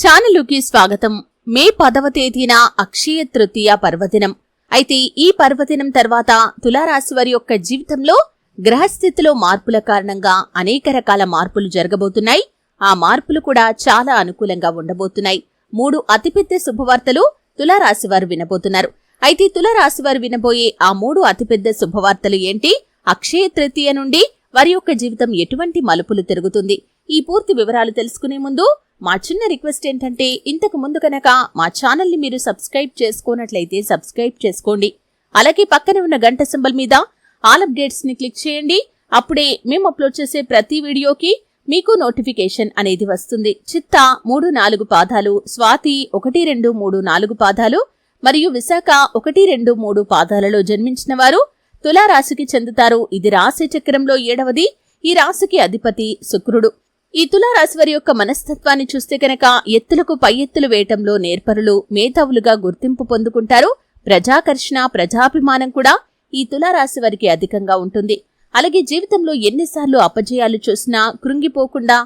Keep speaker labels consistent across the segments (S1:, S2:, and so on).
S1: ఛానలుకి స్వాగతం. మే 10వ తేదీన అక్షయ తృతీయ పర్వదినం. అయితే ఈ పర్వదినం తర్వాత తులారాశి వారి యొక్క జీవితంలో గ్రహస్థితిలో మార్పుల కారణంగా అనేక రకాల మార్పులు జరగబోతున్నాయి. ఆ మార్పులు కూడా చాలా అనుకూలంగా ఉండబోతున్నాయి. 3 అతిపెద్ద శుభవార్తలు తులారాశి వారు వినబోతున్నారు. అయితే తులారాశి వారు వినబోయే ఆ 3 అతిపెద్ద శుభవార్తలు ఏంటి? అక్షయ తృతీయ నుండి వారి యొక్క జీవితం ఎటువంటి మలుపులు తిరుగుతుంది? ఈ పూర్తి వివరాలు తెలుసుకునే ముందు మా చిన్న రిక్వెస్ట్ ఏంటంటే, ఇంతకు ముందు కనుక మా ఛానల్ ని మీరు సబ్స్క్రైబ్ చేసుకోనట్లయితే సబ్స్క్రైబ్ చేసుకోండి. అలాగే పక్కన ఉన్న గంట సింబల్ మీద ఆల్ అప్డేట్స్ ని క్లిక్ చేయండి. అప్పుడే మేము అప్లోడ్ చేసే ప్రతి వీడియోకి మీకు నోటిఫికేషన్ అనేది వస్తుంది. చిత్త 3-4 పాదాలు, స్వాతి 1-2-3-4 పాదాలు మరియు విశాఖ 1-2-3 పాదాలలో జన్మించిన వారు తులారాశికి చెందుతారు. ఇది రాశి చక్రంలో 7వది. ఈ రాశికి అధిపతి శుక్రుడు. ఈ తులారాశి వారి యొక్క మనస్తత్వాన్ని చూస్తే కనుక ఎత్తులకు పై ఎత్తులు వేయటంలో నేర్పరులు, మేధావులుగా గుర్తింపు పొందుకుంటారు. ప్రజాకర్షణ, ప్రజాభిమానం కూడా ఈ తులారాశి వారికి అధికంగా ఉంటుంది. అలాగే జీవితంలో ఎన్నిసార్లు అపజయాలు చూసినా కృంగిపోకుండా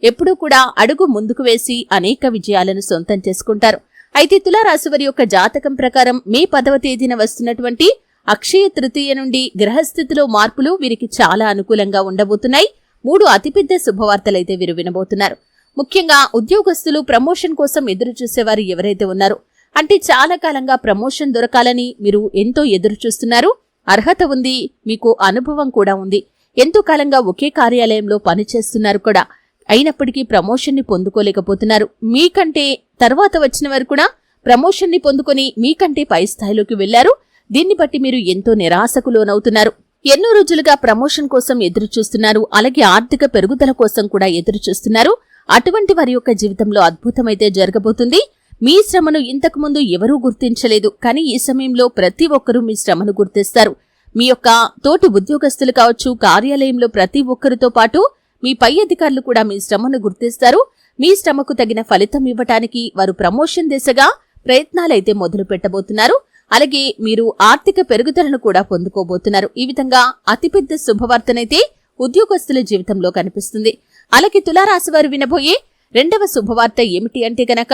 S1: ఎప్పుడూ కూడా అడుగు ముందుకు వేసి అనేక విజయాలను సొంతం చేసుకుంటారు. అయితే తులారాశి వారి యొక్క జాతకం ప్రకారం మే 10వ తేదీన వస్తున్నటువంటి అక్షయ తృతీయ నుండి గ్రహస్థితిలో మార్పులు వీరికి చాలా అనుకూలంగా ఉండబోతున్నాయి. 3 అతిపెద్ద శుభవార్తలైతే వీరు వినబోతున్నారు. ముఖ్యంగా ఉద్యోగస్తులు ప్రమోషన్ కోసం ఎదురు చూసేవారు ఎవరైతే ఉన్నారో, అంటే చాలా కాలంగా ప్రమోషన్ దొరకాలని మీరు ఎంతో ఎదురు చూస్తున్నారు. అర్హత ఉంది, మీకు అనుభవం కూడా ఉంది. ఎంతో కాలంగా ఒకే కార్యాలయంలో పనిచేస్తున్నారు కూడా. అయినప్పటికీ ప్రమోషన్ ని పొందుకోలేకపోతున్నారు. మీకంటే తర్వాత వచ్చిన వారు కూడా ప్రమోషన్ ని పొందుకొని మీకంటే పై స్థాయిలోకి వెళ్లారు. దీన్ని బట్టి మీరు ఎంతో నిరాశకు లోనవుతున్నారు. ఎన్నో రోజులుగా ప్రమోషన్ కోసం ఎదురు చూస్తున్నారు. అలాగే ఆర్థిక పెరుగుదల కోసం కూడా ఎదురు చూస్తున్నారు. అటువంటి వారి యొక్క జీవితంలో అద్భుతమైతే జరగబోతుంది. మీ శ్రమను ఇంతకు ముందు ఎవరూ గుర్తించలేదు, కానీ ఈ సమయంలో ప్రతి ఒక్కరూ మీ శ్రమను గుర్తిస్తారు. మీ యొక్క తోటి ఉద్యోగస్తులు కావచ్చు, కార్యాలయంలో ప్రతి ఒక్కరితో పాటు మీ పై అధికారులు కూడా మీ శ్రమను గుర్తిస్తారు. మీ శ్రమకు తగిన ఫలితం ఇవ్వటానికి వారు ప్రమోషన్ దిశగా ప్రయత్నాలైతే మొదలు పెట్టబోతున్నారు. అలాగే మీరు ఆర్థిక పెరుగుదలను కూడా పొందుకోబోతున్నారు. ఈ విధంగా అతిపెద్ద శుభవార్తనైతే ఉద్యోగస్తుల జీవితంలో కనిపిస్తుంది. అలాగే తులారాశి వారు వినబోయే 2వ శుభవార్త ఏమిటి అంటే గనక,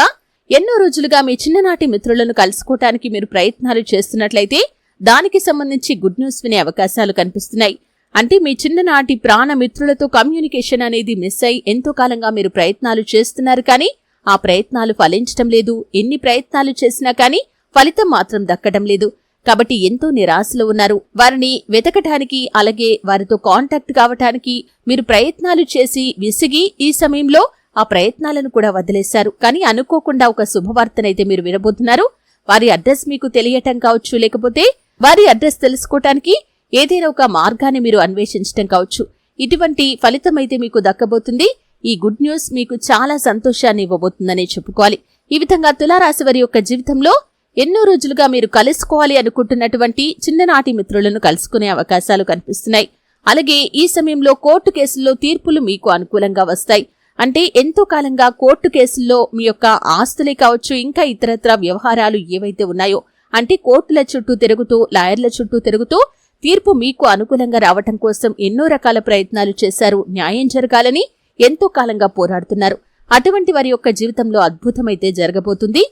S1: ఎన్నో రోజులుగా మీ చిన్ననాటి మిత్రులను కలుసుకోవటానికి మీరు ప్రయత్నాలు చేస్తున్నట్లయితే దానికి సంబంధించి గుడ్ న్యూస్ వినే అవకాశాలు కనిపిస్తున్నాయి. అంటే మీ చిన్ననాటి ప్రాణ మిత్రులతో కమ్యూనికేషన్ అనేది మిస్ అయి ఎంతో కాలంగా మీరు ప్రయత్నాలు చేస్తున్నారు, కానీ ఆ ప్రయత్నాలు ఫలించటం లేదు. ఎన్ని ప్రయత్నాలు చేసినా కానీ ఫలితం మాత్రం దక్కడం లేదు. కాబట్టి ఎంతో నిరాశలో ఉన్నారు. వారిని వెతకటానికి, అలాగే వారితో కాంటాక్ట్ కావటానికి మీరు ప్రయత్నాలు చేసి విసిగి ఈ సమయంలో ఆ ప్రయత్నాలను కూడా వదిలేశారు. కానీ అనుకోకుండా ఒక శుభవార్తనైతే మీరు వినబోతున్నారు. వారి అడ్రస్ మీకు తెలియటం కావచ్చు, లేకపోతే వారి అడ్రస్ తెలుసుకోవటానికి ఏదైనా ఒక మార్గాన్ని మీరు అన్వేషించటం కావచ్చు. ఇటువంటి ఫలితం అయితే మీకు దక్కబోతుంది. ఈ గుడ్ న్యూస్ మీకు చాలా సంతోషాన్ని ఇవ్వబోతుందనే చెప్పుకోవాలి. ఈ విధంగా తులారాశి వారి యొక్క జీవితంలో ఎన్నో రోజులుగా మీరు కలుసుకోవాలి అనుకుంటున్నటువంటి చిన్ననాటి మిత్రులను కలుసుకునే అవకాశాలు కనిపిస్తున్నాయి. అలాగే ఈ సమయంలో కోర్టు కేసుల్లో తీర్పులు మీకు అనుకూలంగా వస్తాయి. అంటే ఎంతో కాలంగా కోర్టు కేసుల్లో మీ యొక్క ఆస్తులే కావచ్చు, ఇంకా ఇతరత్ర వ్యవహారాలు ఏవైతే ఉన్నాయో, అంటే కోర్టుల చుట్టూ తిరుగుతూ, లాయర్ల చుట్టూ తిరుగుతూ తీర్పు మీకు అనుకూలంగా రావటం కోసం ఎన్నో రకాల ప్రయత్నాలు చేశారు. న్యాయం జరగాలని ఎంతో కాలంగా పోరాడుతున్నారు. అటువంటి వారి యొక్క జీవితంలో అద్భుతమైతే జరగబోతుంది.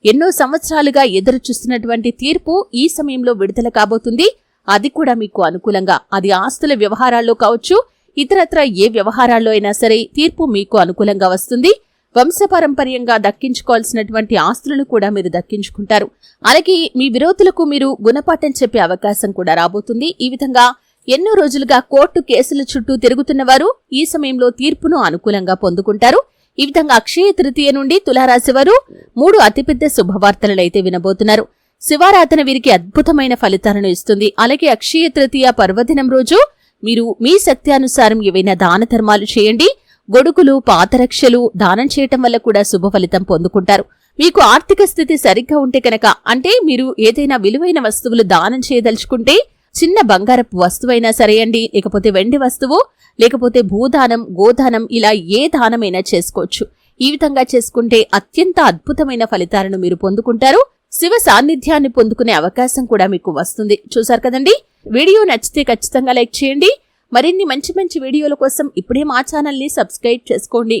S1: ఎన్నో సంవత్సరాలుగా ఎదురు చూస్తున్నటువంటి తీర్పు ఈ సమయంలో విడుదల కాబోతుంది. అది కూడా మీకు అనుకూలంగా. అది ఆస్తుల వ్యవహారాల్లో కావచ్చు, ఇతరత్ర ఏ వ్యవహారాల్లో అయినా సరే తీర్పు మీకు అనుకూలంగా వస్తుంది. వంశపారంపర్యంగా దక్కించుకోవాల్సినటువంటి ఆస్తులను కూడా మీరు దక్కించుకుంటారు. అలాగే మీ విరోధులకు మీరు గుణపాఠం చెప్పే అవకాశం కూడా రాబోతుంది. ఈ విధంగా ఎన్నో రోజులుగా కోర్టు కేసుల చుట్టూ తిరుగుతున్న వారు ఈ సమయంలో తీర్పును అనుకూలంగా పొందుకుంటారు. ఈ విధంగా అక్షయ తృతీయ నుండి తులారాశి వారు 3 అతిపెద్ద శుభవార్తలనైతే వినబోతున్నారు. శివారాధన వీరికి అద్భుతమైన ఫలితాలను ఇస్తుంది. అలాగే అక్షయ తృతీయ పర్వదినం రోజు మీరు మీ శక్తి అనుసారం ఏవైనా దాన ధర్మాలు చేయండి. గొడుగులు, పాతరక్షలు దానం చేయటం వల్ల కూడా శుభ ఫలితం పొందుకుంటారు. మీకు ఆర్థిక స్థితి సరిగ్గా ఉంటే కనుక, అంటే మీరు ఏదైనా విలువైన వస్తువులు దానం చేయదలుచుకుంటే చిన్న బంగారపు వస్తువైనా సరేయండి, లేకపోతే వెండి వస్తువు, లేకపోతే భూదానం, గోదానం, ఇలా ఏ దానమైనా చేసుకోవచ్చు. ఈ విధంగా చేసుకుంటే అత్యంత అద్భుతమైన ఫలితాలను మీరు పొందుకుంటారు. శివ సాన్నిధ్యాన్ని పొందుకునే అవకాశం కూడా మీకు వస్తుంది. చూశారు కదండి. వీడియో నచ్చితే ఖచ్చితంగా లైక్ చేయండి. మరిన్ని మంచి మంచి వీడియోల కోసం ఇప్పుడే మా ఛానల్ని సబ్స్క్రైబ్ చేసుకోండి.